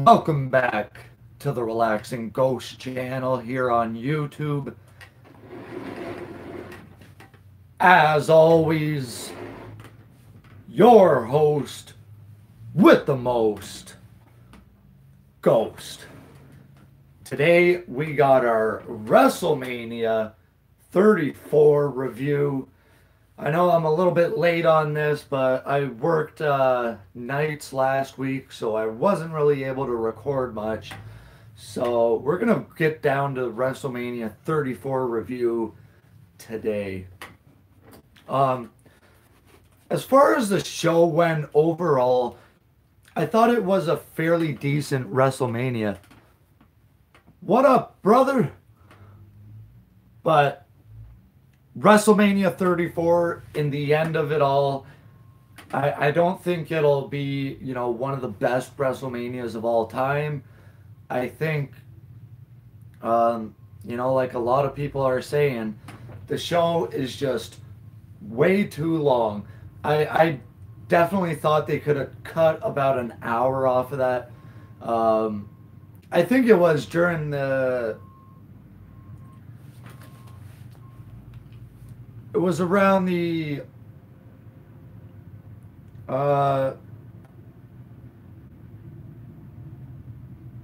Welcome back to the Relaxing Ghost channel here on YouTube. As always, your host with the most, Ghost. Today we got our WrestleMania 34 review. I know I'm a little bit late on this, but I worked nights last week, so I wasn't really able to record much. So we're going to get down to WrestleMania 34 review today. As far as the show went overall, I thought it was a fairly decent WrestleMania. What up, brother? But WrestleMania 34, in the end of it all, I don't think it'll be, one of the best WrestleManias of all time. I think, like a lot of people are saying, the show is just way too long. I definitely thought they could have cut about an hour off of that. I think it was during the... It was around the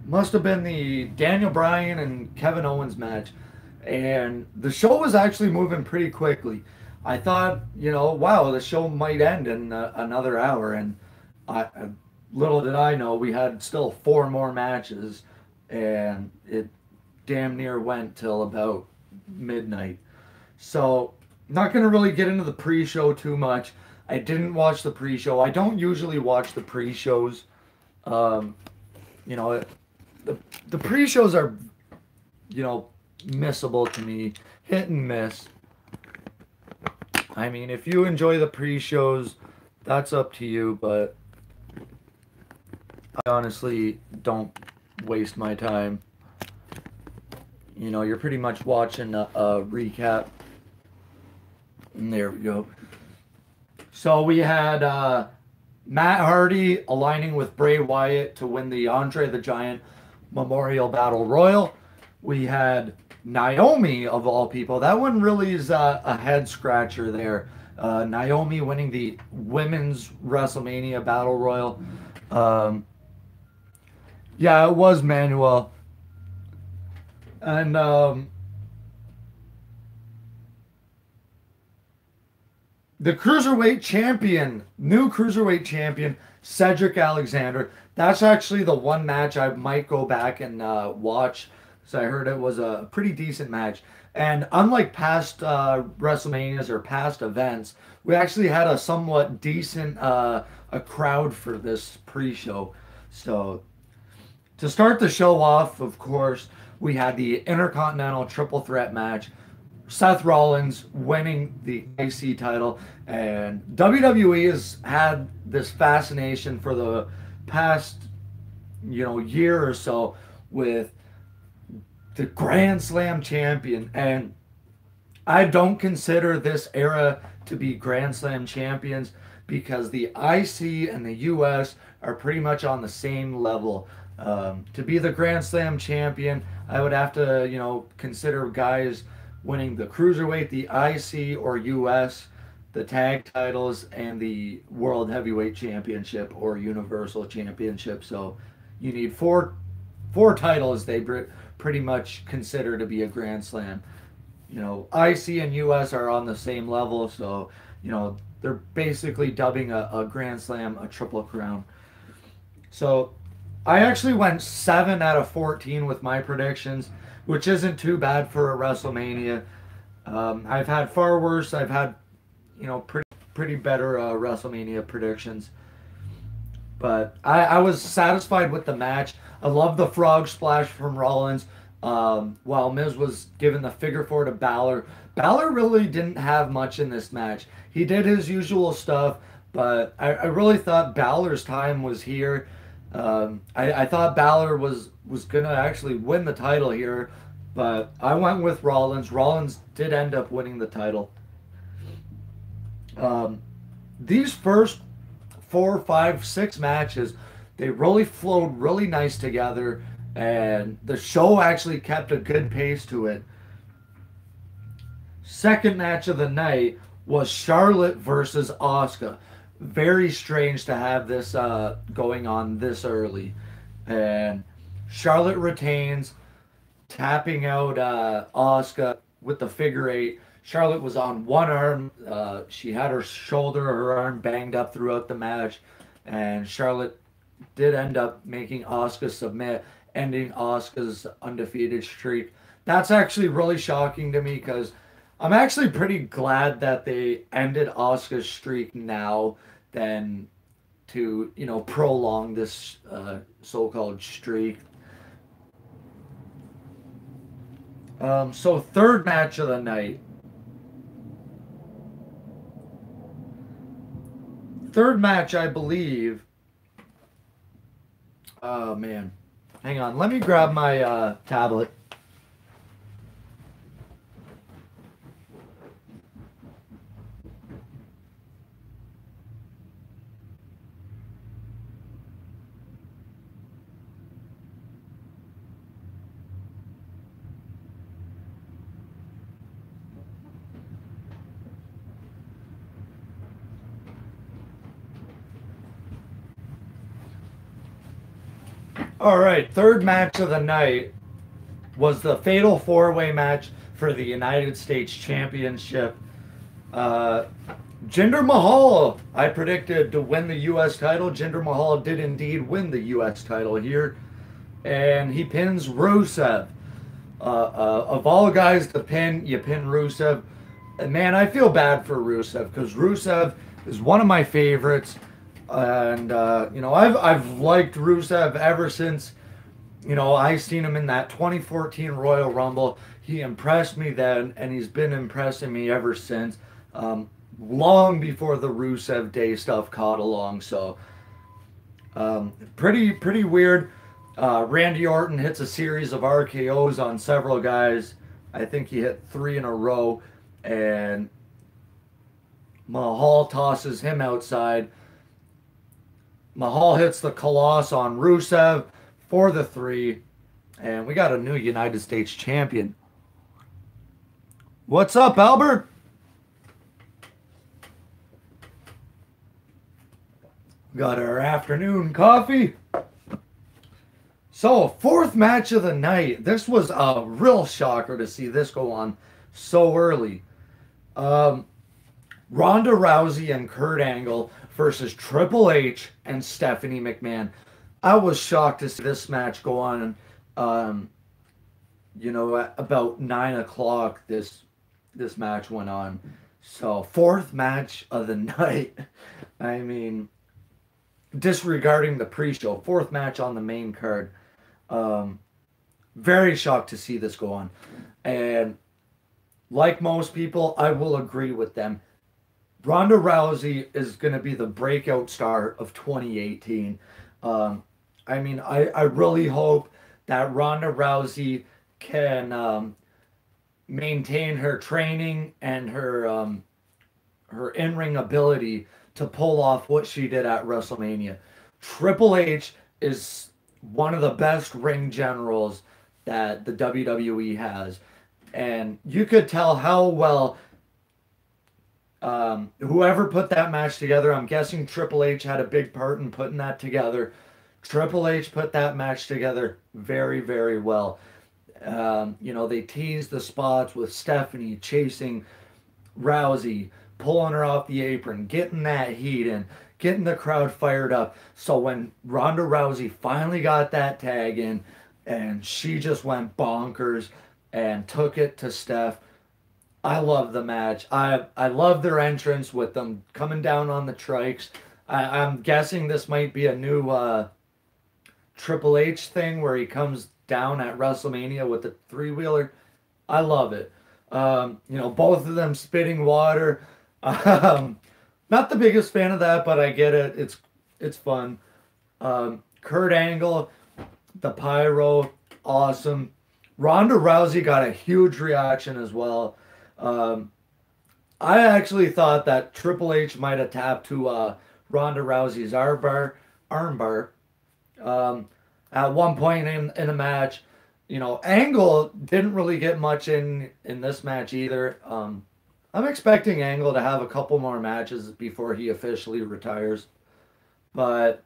must have been the Daniel Bryan and Kevin Owens match, and the show was actually moving pretty quickly. I thought, wow, the show might end in another hour, and little did I know we had still four more matches, and it damn near went till about midnight. So not going to really get into the pre-show too much. I didn't watch the pre-show. I don't usually watch the pre-shows. The pre-shows are, missable to me. Hit and miss. I mean, if you enjoy the pre-shows, that's up to you, but I honestly don't waste my time. You're pretty much watching a recap. And there we go. So we had Matt Hardy aligning with Bray Wyatt to win the Andre the Giant Memorial Battle Royal. We had Naomi, of all people. That one really is a head scratcher there. Naomi winning the Women's WrestleMania Battle Royal. Yeah, it was Manuel. And the Cruiserweight Champion, new Cruiserweight Champion, Cedric Alexander. That's actually the one match I might go back and watch. So I heard it was a pretty decent match. And unlike past WrestleManias or past events, we actually had a somewhat decent a crowd for this pre-show. So to start the show off, of course, we had the Intercontinental Triple Threat match. Seth Rollins winning the IC title, and WWE has had this fascination for the past, year or so with the Grand Slam champion, and I don't consider this era to be Grand Slam champions because the IC and the US are pretty much on the same level. To be the Grand Slam champion, I would have to, consider guys winning the Cruiserweight, the IC or US, the tag titles, and the World Heavyweight Championship or Universal Championship. So you need four titles they pretty much consider to be a Grand Slam. IC and US are on the same level, so, they're basically dubbing a Grand Slam a Triple Crown. So I actually went 7 out of 14 with my predictions, which isn't too bad for a WrestleMania. I've had far worse. I've had, pretty better WrestleMania predictions. But I was satisfied with the match. I love the frog splash from Rollins while Miz was given the figure four to Balor. Balor really didn't have much in this match. He did his usual stuff, but I really thought Balor's time was here. I thought Balor was going to actually win the title here, but I went with Rollins. Rollins did end up winning the title. These first 4, 5, 6 matches They really flowed really nice together, and the show actually kept a good pace to it. Second match of the night was Charlotte versus Asuka. Very strange to have this going on this early. And Charlotte retains, tapping out Asuka with the figure eight. Charlotte was on one arm. She had her shoulder, her arm banged up throughout the match. And Charlotte did end up making Asuka submit, ending Asuka's undefeated streak. That's actually really shocking to me because I'm actually pretty glad that they ended Asuka's streak now than to, prolong this so-called streak. So third match of the night. Third match, I believe. Oh man, hang on. Let me grab my tablet. All right, third match of the night was the Fatal 4-Way match for the United States Championship. Uh, Jinder Mahal, I predicted to win the U.S. title. Jinder Mahal did indeed win the U.S. title here, and he pins Rusev. Of all guys to pin, you pin Rusev. And man, I feel bad for Rusev because Rusev is one of my favorites, and I've liked Rusev ever since I seen him in that 2014 Royal Rumble. He impressed me then, and he's been impressing me ever since. Long before the Rusev Day stuff caught along. So pretty weird. Randy Orton hits a series of RKO's on several guys. I think he hit 3 in a row, and Mahal tosses him outside. Mahal hits the Colossus on Rusev for the 3, and we got a new United States champion. What's up, Albert? Got our afternoon coffee. So, fourth match of the night. This was a real shocker to see this go on so early. Ronda Rousey and Kurt Angle versus Triple H and Stephanie McMahon. I was shocked to see this match go on, at about 9 o'clock this match went on. So, fourth match of the night. I mean, disregarding the pre-show, fourth match on the main card. Very shocked to see this go on. And like most people, I will agree with them. Ronda Rousey is going to be the breakout star of 2018. I really hope that Ronda Rousey can maintain her training and her in-ring ability to pull off what she did at WrestleMania. Triple H is one of the best ring generals that the WWE has. And you could tell how well whoever put that match together, I'm guessing Triple H had a big part in putting that together. Triple H put that match together very, very well. They teased the spots with Stephanie chasing Rousey, pulling her off the apron, getting that heat in, getting the crowd fired up. So when Ronda Rousey finally got that tag in, and she just went bonkers and took it to Steph, I love the match. I love their entrance with them coming down on the trikes. I'm guessing this might be a new Triple H thing where he comes down at WrestleMania with the 3-wheeler. I love it. Both of them spitting water. Not the biggest fan of that, but I get it. It's fun. Kurt Angle, the pyro, awesome. Ronda Rousey got a huge reaction as well. I actually thought that Triple H might have tapped to Ronda Rousey's armbar um, at one point in the match. Angle didn't really get much in this match either. I'm expecting Angle to have a couple more matches before he officially retires. But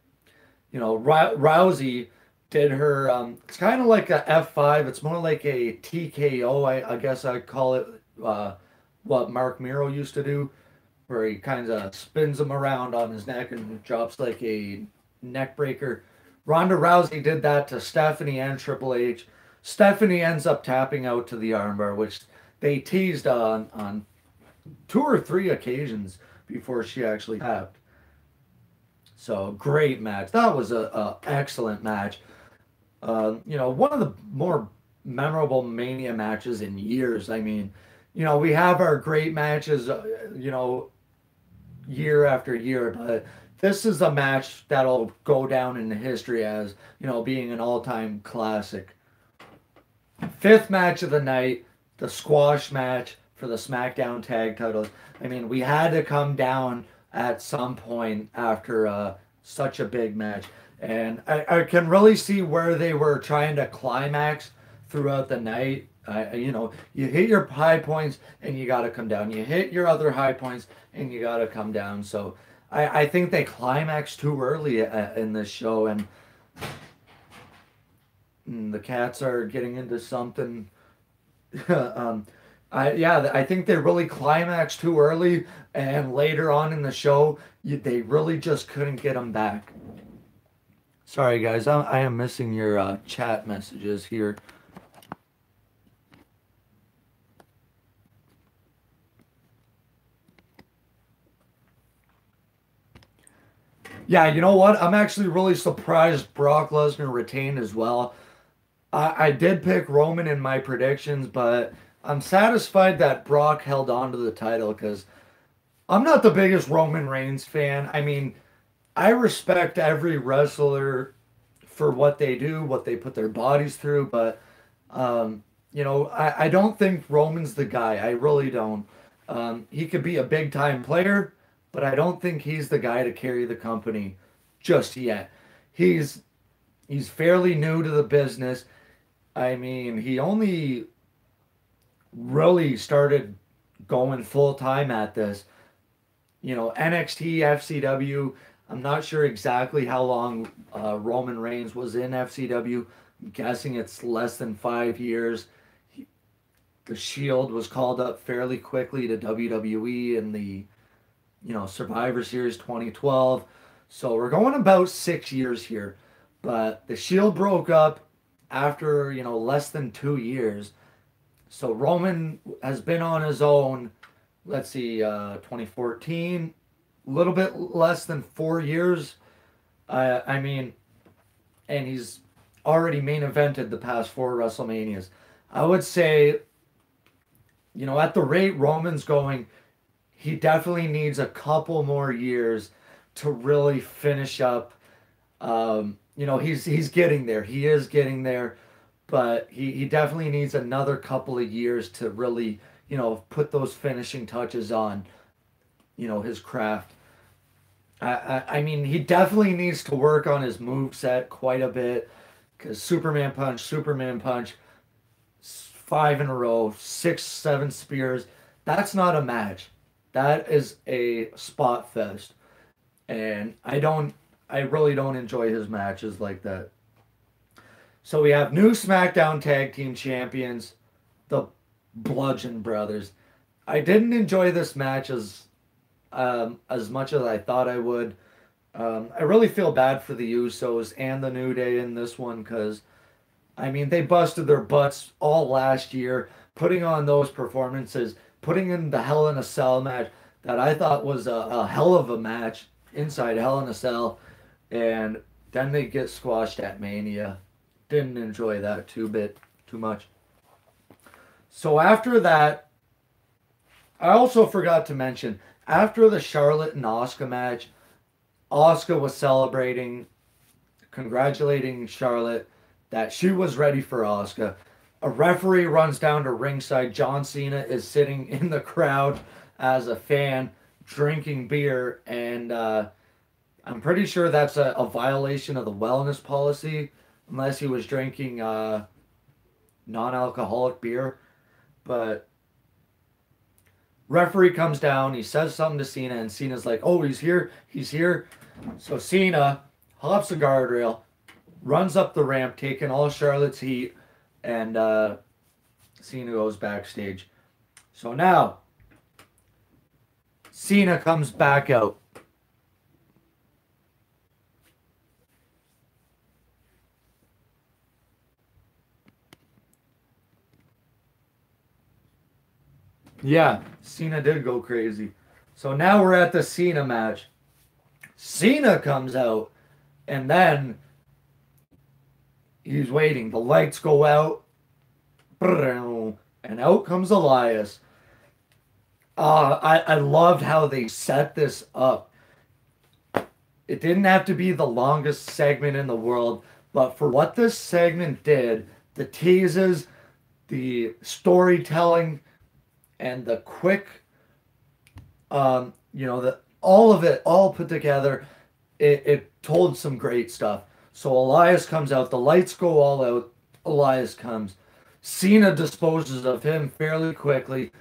Rousey did her. It's kind of like a F5. It's more like a TKO. I guess I'd call it. What Mark Miro used to do, where he kind of spins him around on his neck and drops like a neck breaker. Ronda Rousey did that to Stephanie and Triple H. Stephanie ends up tapping out to the armbar, which they teased on two or three occasions before she actually tapped. So great match. That was a excellent match. One of the more memorable Mania matches in years. I mean, we have our great matches, year after year, but this is a match that'll go down in history as, being an all-time classic. Fifth match of the night, the squash match for the SmackDown tag titles. I mean, we had to come down at some point after such a big match. And I can really see where they were trying to climax throughout the night. You hit your high points and you got to come down. You hit your other high points and you got to come down. So I think they climaxed too early in this show, and the cats are getting into something. I think they really climaxed too early, and later on in the show, they really just couldn't get them back. Sorry, guys, I am missing your chat messages here. Yeah, you know what? I'm actually really surprised Brock Lesnar retained as well. I did pick Roman in my predictions, but I'm satisfied that Brock held on to the title because I'm not the biggest Roman Reigns fan. I mean, I respect every wrestler for what they do, what they put their bodies through, but I don't think Roman's the guy. I really don't. He could be a big time player, but I don't think he's the guy to carry the company just yet. He's fairly new to the business. I mean, he only really started going full time at this. NXT, FCW. I'm not sure exactly how long Roman Reigns was in FCW. I'm guessing it's less than 5 years. The Shield was called up fairly quickly to WWE in the Survivor Series 2012. So we're going about 6 years here. But the Shield broke up after, less than 2 years. So Roman has been on his own, let's see, 2014, a little bit less than 4 years. I mean, and he's already main evented the past four WrestleManias. I would say, at the rate Roman's going, he definitely needs a couple more years to really finish up. He's getting there. He is getting there, but he definitely needs another couple of years to really, put those finishing touches on, his craft. I mean, he definitely needs to work on his move set quite a bit, because Superman punch, 5 in a row, 6, 7 spears. That's not a match. That is a spot fest. And I really don't enjoy his matches like that. So we have new SmackDown Tag Team Champions, the Bludgeon Brothers. I didn't enjoy this match as much as I thought I would. I really feel bad for the Usos and the New Day in this one because, I mean, they busted their butts all last year, putting on those performances, putting in the Hell in a Cell match that I thought was a hell of a match inside Hell in a Cell, and then they get squashed at Mania. Didn't enjoy that too much. So after that, I also forgot to mention, after the Charlotte and Asuka match, Asuka was celebrating, congratulating Charlotte that she was ready for Asuka. A referee runs down to ringside. John Cena is sitting in the crowd as a fan, drinking beer, and I'm pretty sure that's a violation of the wellness policy, unless he was drinking non-alcoholic beer. But referee comes down, he says something to Cena, and Cena's like, "Oh, he's here, he's here." So Cena hops the guardrail, runs up the ramp, taking all Charlotte's heat, and Cena goes backstage. So now Cena comes back out. Yeah, Cena did go crazy. So now we're at the Cena match. Cena comes out, and then he's waiting. The lights go out, and out comes Elias. I loved how they set this up. It didn't have to be the longest segment in the world, but for what this segment did, the teases, the storytelling, and the quick, the all of it all put together, it told some great stuff. So Elias comes out, the lights go all out. Elias comes. Cena disposes of him fairly quickly,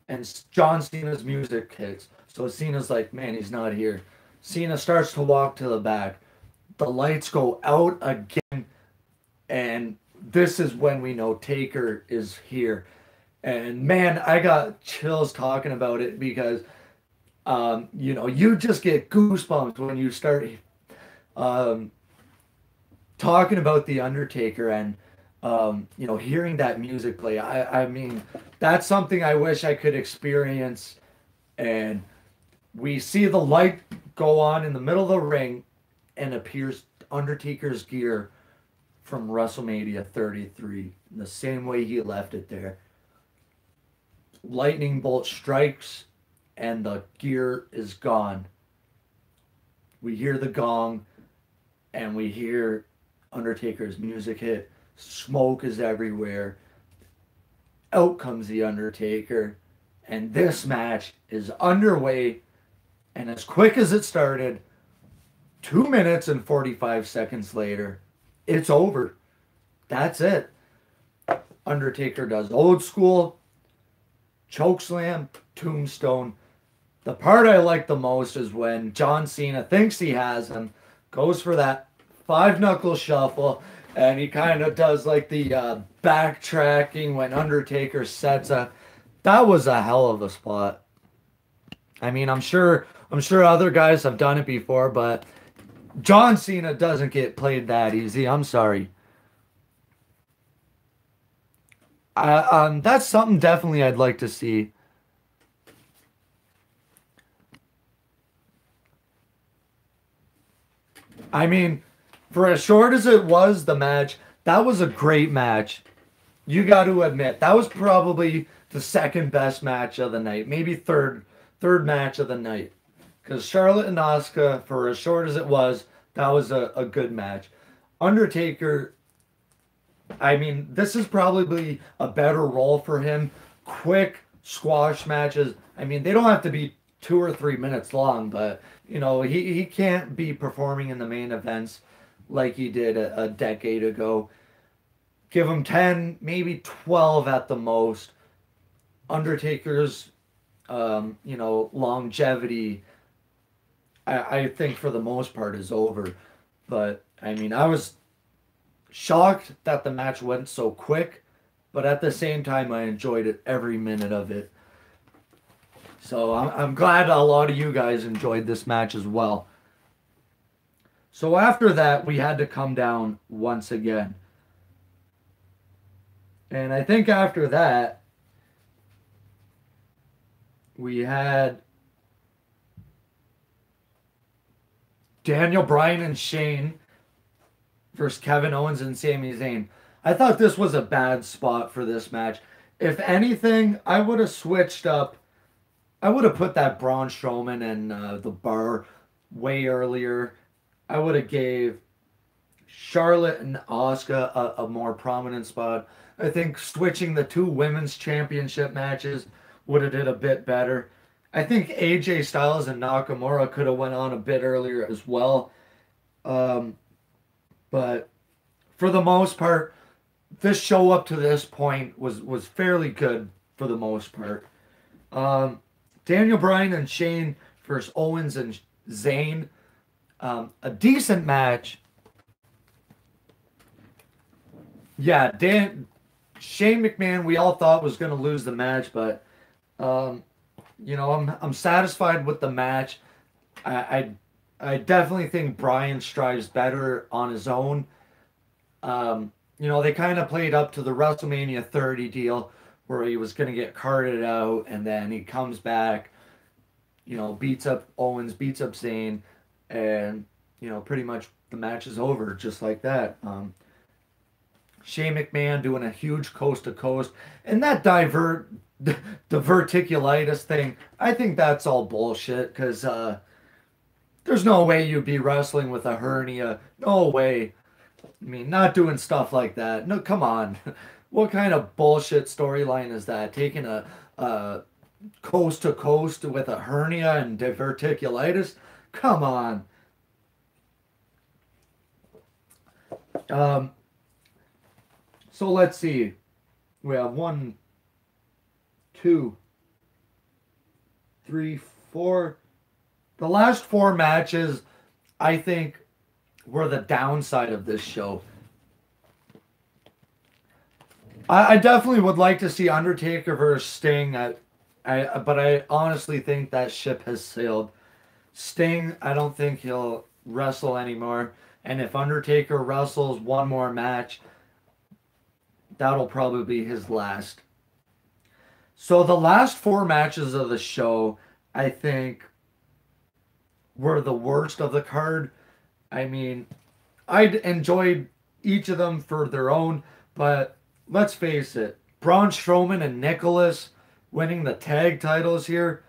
and John Cena's music hits. So Cena's like, man, he's not here. Cena starts to walk to the back. The lights go out again, and this is when we know Taker is here. And man, I got chills talking about it because, you just get goosebumps when you start um, talking about the Undertaker and, hearing that music play. I mean, that's something I wish I could experience. And we see the light go on in the middle of the ring, and appears Undertaker's gear from WrestleMania 33, in the same way he left it there. Lightning bolt strikes, and the gear is gone. We hear the gong, and we hear Undertaker's music hit. Smoke is everywhere. Out comes the Undertaker, and this match is underway. And as quick as it started, 2 minutes and 45 seconds later, it's over. That's it. Undertaker does old school, chokeslam, tombstone. The part I like the most is when John Cena thinks he has him, goes for that five knuckle shuffle, and he kind of does like the backtracking when Undertaker sets a. That was a hell of a spot. I mean, I'm sure other guys have done it before, but John Cena doesn't get played that easy. I'm sorry. That's something definitely I'd like to see. I mean, for as short as it was, the match, that was a great match. You got to admit, that was probably the second best match of the night, maybe third match of the night. Because Charlotte and Asuka, for as short as it was, that was a good match. Undertaker, I mean, this is probably a better role for him. Quick squash matches. I mean, they don't have to be 2 or 3 minutes long, but he can't be performing in the main events like he did a decade ago. Give him 10, maybe 12 at the most. Undertaker's, longevity, I think for the most part is over. But I mean, I was shocked that the match went so quick, but at the same time, I enjoyed it every minute of it. So I'm glad a lot of you guys enjoyed this match as well. So after that, we had to come down once again. And I think after that, we had Daniel Bryan and Shane versus Kevin Owens and Sami Zayn. I thought this was a bad spot for this match. If anything, I would have switched up. I would have put that Braun Strowman and the Bar way earlier. I would have gave Charlotte and Asuka a more prominent spot. I think switching the two women's championship matches would have did a bit better. I think AJ Styles and Nakamura could have went on a bit earlier as well. Um, but for the most part, this show up to this point was fairly good for the most part. Um, Daniel Bryan and Shane versus Owens and Zayn. A decent match. Yeah, Shane McMahon, we all thought was going to lose the match, but um, I'm satisfied with the match. I I definitely think Bryan strives better on his own. They kind of played up to the WrestleMania 30 deal where he was going to get carted out and then he comes back, beats up Owens, beats up Zayn, and, pretty much the match is over just like that. Shane McMahon doing a huge coast to coast, and that diverticulitis thing. I think that's all bullshit because there's no way you'd be wrestling with a hernia. No way. I mean, not doing stuff like that. No, come on. What kind of bullshit storyline is that? Taking a coast to coast with a hernia and diverticulitis? Come on. Um, so let's see. We have one, two, three, four. The last four matches, I think, were the downside of this show. I definitely would like to see Undertaker versus Sting. But I honestly think that ship has sailed. Sting, I don't think he'll wrestle anymore. And if Undertaker wrestles one more match, that'll probably be his last. So the last four matches of the show, I think, were the worst of the card. I mean, I enjoyed each of them for their own, but let's face it, Braun Strowman and Nicholas winning the tag titles here,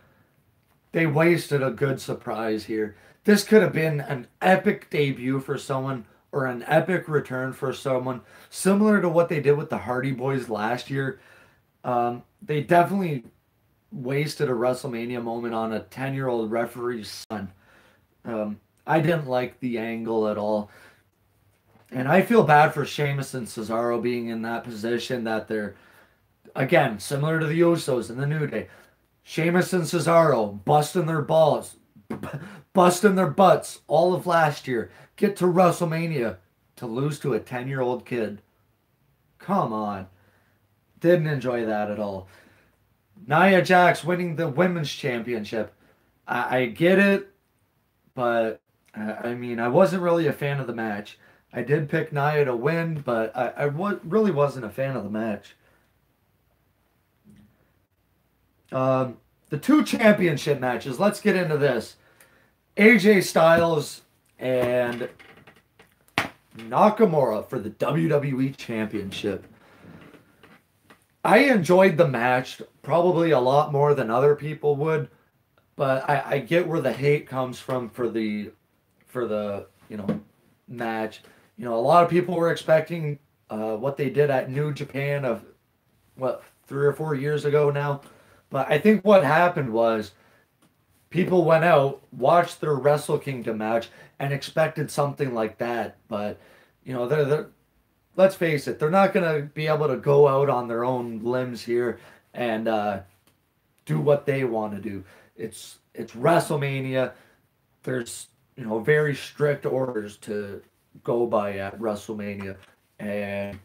they wasted a good surprise here. This could have been an epic debut for someone or an epic return for someone, similar to what they did with the Hardy Boys last year. They definitely wasted a WrestleMania moment on a 10-year-old referee's son. I didn't like the angle at all. And I feel bad for Sheamus and Cesaro being in that position that they're, again, similar to the Usos in the New Day. Sheamus and Cesaro busting their balls, busting their butts all of last year. Get to WrestleMania to lose to a 10-year-old kid. Come on. Didn't enjoy that at all. Nia Jax winning the women's championship. I get it, but I mean, I wasn't really a fan of the match. I did pick Nia to win, but really wasn't a fan of the match. The two championship matches. Let's get into this. AJ Styles and Nakamura for the WWE Championship. I enjoyed the match probably a lot more than other people would, but I get where the hate comes from for the match. A lot of people were expecting what they did at New Japan of what 3 or 4 years ago now, but I think what happened was people went out, watched their Wrestle Kingdom match, and expected something like that. But they're let's face it, they're not gonna be able to go out on their own limbs here and do what they want to do. It's WrestleMania. There's very strict orders to go by at WrestleMania, and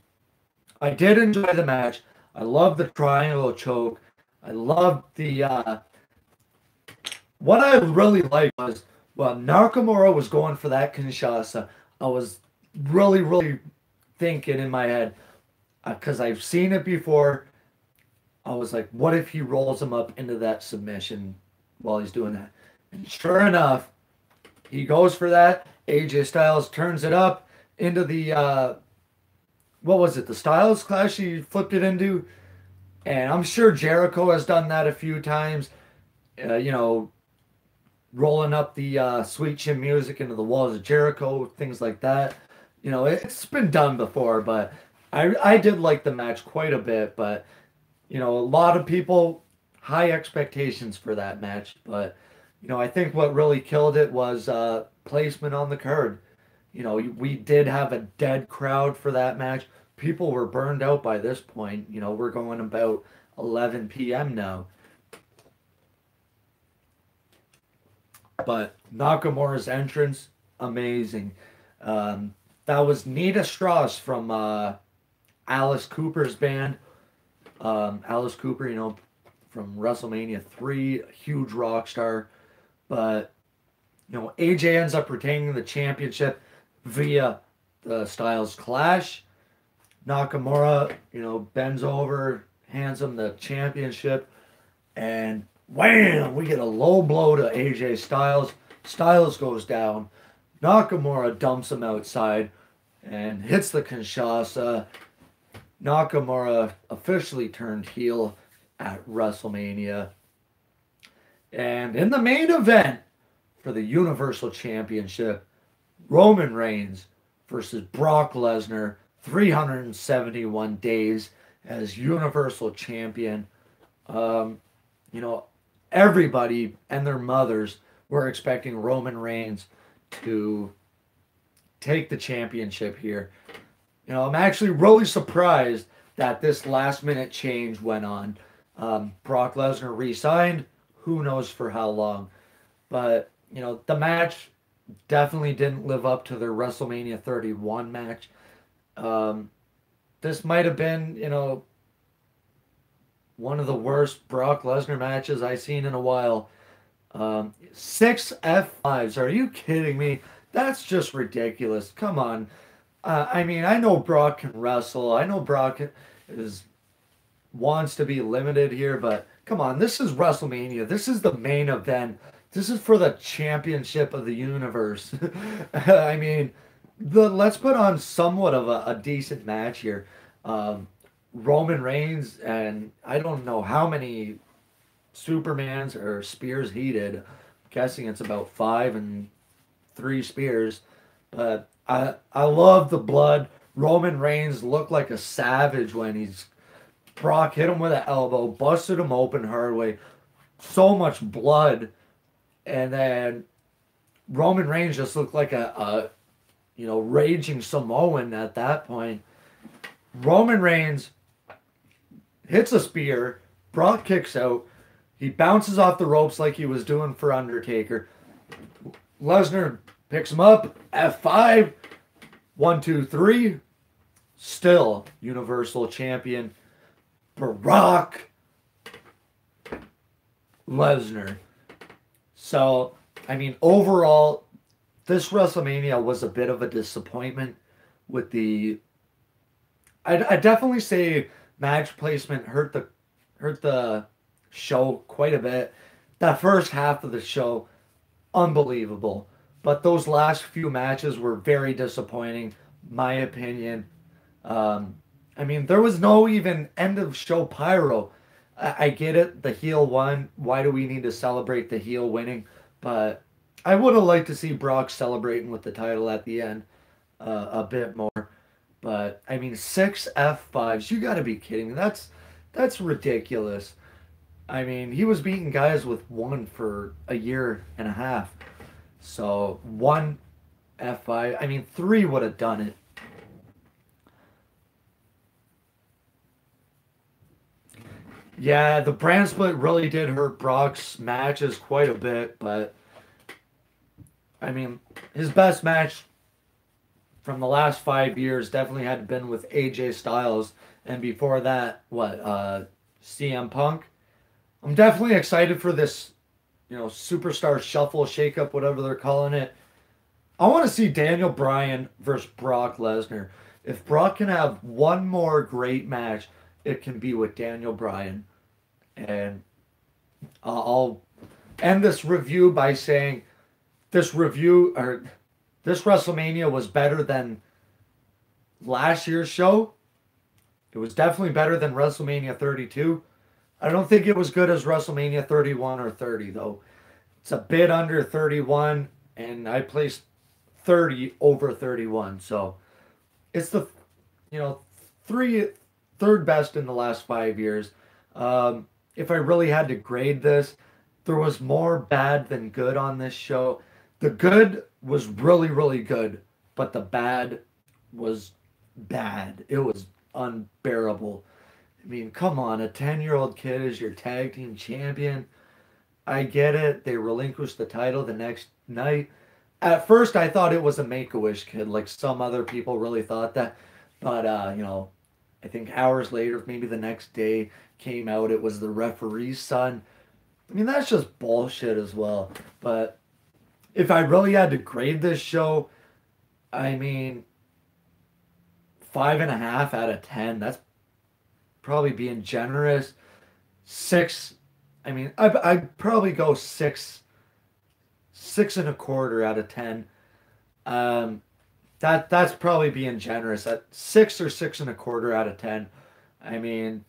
I did enjoy the match. I love the triangle choke. I loved the what I really liked was Nakamura was going for that Kinshasa. I was really thinking in my head because I've seen it before. I was like, what if he rolls him up into that submission while he's doing that? And sure enough, he goes for that. AJ Styles turns it up into the what was it? The Styles Clash he flipped it into. And I'm sure Jericho has done that a few times. Rolling up the Sweet Chin Music into the walls of Jericho, things like that. It's been done before, but I did like the match quite a bit. But a lot of people high expectations for that match. But I think what really killed it was placement on the card. We did have a dead crowd for that match. People were burned out by this point. We're going about 11 p.m. now. But Nakamura's entrance, amazing. That was Nita Strauss from Alice Cooper's band. Alice Cooper, from WrestleMania 3, huge rock star. But, AJ ends up retaining the championship via the Styles Clash. Nakamura, bends over, hands him the championship, and wham! We get a low blow to AJ Styles. Styles goes down. Nakamura dumps him outside and hits the Kinshasa. Nakamura officially turned heel at WrestleMania. And in the main event for the Universal Championship, Roman Reigns versus Brock Lesnar, 371 days as Universal Champion. Everybody and their mothers were expecting Roman Reigns to take the championship here. I'm actually really surprised that this last minute change went on. Brock Lesnar re-signed, who knows for how long. But, the match definitely didn't live up to their WrestleMania 31 match. This might have been, one of the worst Brock Lesnar matches I've seen in a while. 6 F5s. Are you kidding me? That's just ridiculous. Come on. I know Brock can wrestle. I know Brock wants to be limited here, but come on. This is WrestleMania. This is the main event. This is for the championship of the universe. Let's put on somewhat of a decent match here. Roman Reigns, and I don't know how many Supermans or spears he did. I'm guessing it's about 5 and 3 spears. But I love the blood. Roman Reigns looked like a savage when Brock hit him with an elbow, busted him open hard way. So much blood. And then Roman Reigns just looked like a raging Samoan at that point. Roman Reigns hits a spear. Brock kicks out. He bounces off the ropes like he was doing for Undertaker. Lesnar picks him up. F5. 1, 2, 3. Still Universal Champion. Brock Lesnar. So, overall, this WrestleMania was a bit of a disappointment with I definitely say match placement hurt the show quite a bit. That first half of the show, unbelievable. But those last few matches were very disappointing, my opinion. There was no even end of show pyro. I get it, the heel won. Why do we need to celebrate the heel winning? But I would have liked to see Brock celebrating with the title at the end a bit more. But 6 F5s, you got to be kidding me. That's ridiculous. He was beating guys with 1 for a year and a half. So 1 F5, 3 would have done it. Yeah, the brand split really did hurt Brock's matches quite a bit, but his best match from the last 5 years definitely had been with AJ Styles, and before that, CM Punk. I'm definitely excited for this, superstar shuffle, shakeup, whatever they're calling it. I want to see Daniel Bryan versus Brock Lesnar. If Brock can have one more great match, it can be with Daniel Bryan. And I'll end this review by saying this WrestleMania was better than last year's show. It was definitely better than WrestleMania 32. I don't think it was good as WrestleMania 31 or 30 though. It's a bit under 31, and I placed 30 over 31. So it's the third best in the last 5 years. if I really had to grade this, there was more bad than good on this show. The good was really, really good, but the bad was bad. It was unbearable. I mean, come on, a 10-year-old kid is your tag team champion. I get it. They relinquished the title the next night. At first, I thought it was a Make-A-Wish kid, like some other people really thought that. But, I think hours later, maybe the next day, came out it was the referee's son. I mean, that's just bullshit as well. But if I really had to grade this show, I mean, 5.5 out of 10. That's probably being generous. Six. I mean, I'd probably go six and a quarter out of 10. Um, that's probably being generous. At 6 or 6.25 out of 10. I mean,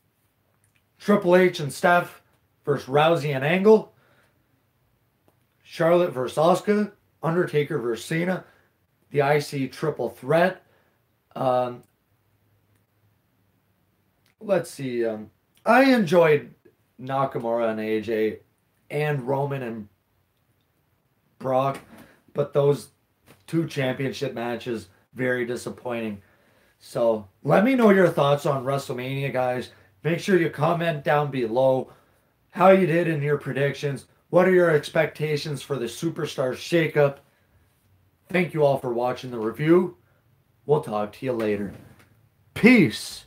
Triple H and Steph versus Rousey and Angle, Charlotte versus Asuka, Undertaker versus Cena, the IC triple threat. Um, let's see. I enjoyed Nakamura and AJ and Roman and Brock, but those two championship matches very disappointing. So let me know your thoughts on WrestleMania, guys. Make sure you comment down below how you did in your predictions. What are your expectations for the Superstar shakeup? Thank you all for watching the review. We'll talk to you later. Peace.